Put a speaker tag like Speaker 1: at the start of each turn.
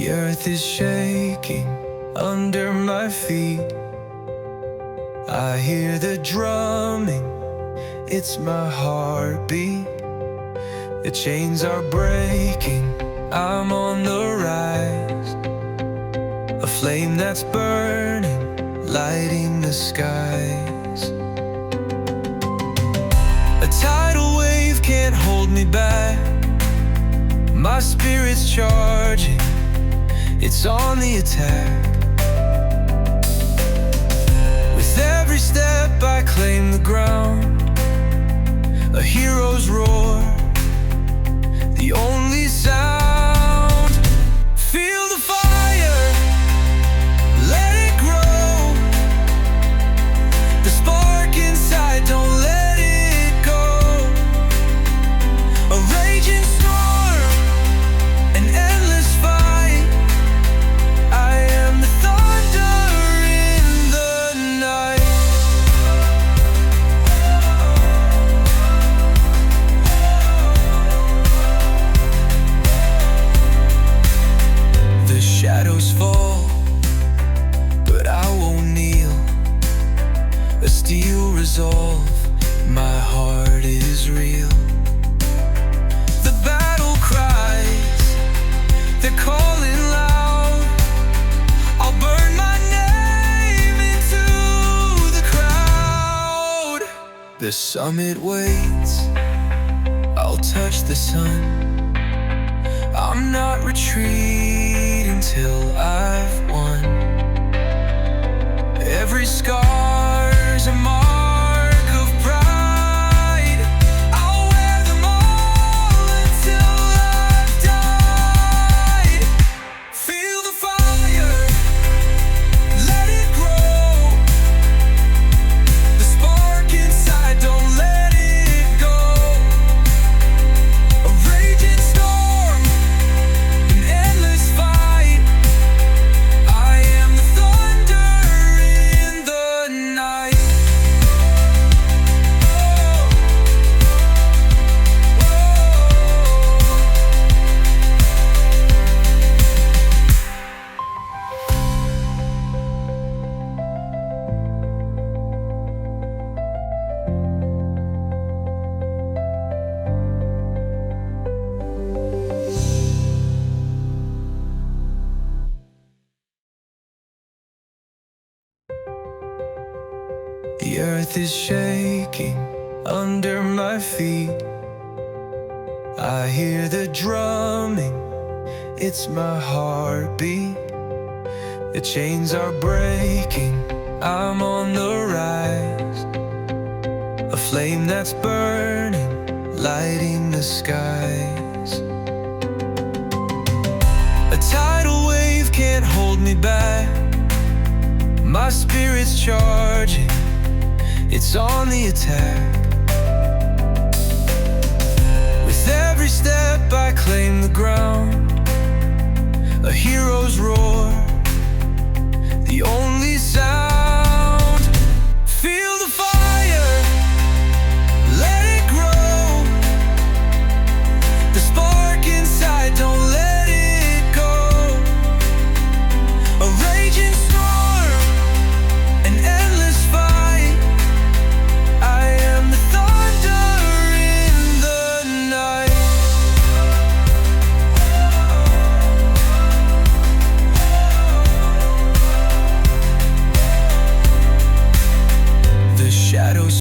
Speaker 1: The earth is shaking under my feet. I hear the drumming, it's my heartbeat. The chains are breaking, I'm on the rise. A flame that's burning, lighting the skies. A tidal wave can't hold me back. My spirit's charging, it's on the attack. With every step I claim the ground. A hero's roar, the only sound. Feel the fire, let it grow. The spark inside, don't let it go. A raging storm, an endless fight. I am the thunder in the night. The shadows fall, but I won't kneel. A steel resolve, my heart is real. The battle cries, they're calling loud. I'll burn my name into the crowd. The summit waits, I'll touch the sun. I'm not retreating till I've won. Every scar's a mark of pride. I'll wear them all until I've died. Feel the fire, let it grow. The spark inside, don't let it go. A raging storm, an endless fight. I am the thunder in the night. The earth is shaking under my feet. I hear the drumming, it's my heartbeat. The chains are breaking, I'm on the rise. A flame that's burning, lighting the skies. A tidal wave can't hold me back. My spirit's charging, it's on the attack. With every step I claim the ground. A hero's roar, the only sound. Feel the fire, let it grow. The spark inside, don't let it go. A raging storm, an endless fight. I am the thunder in the night. The shadows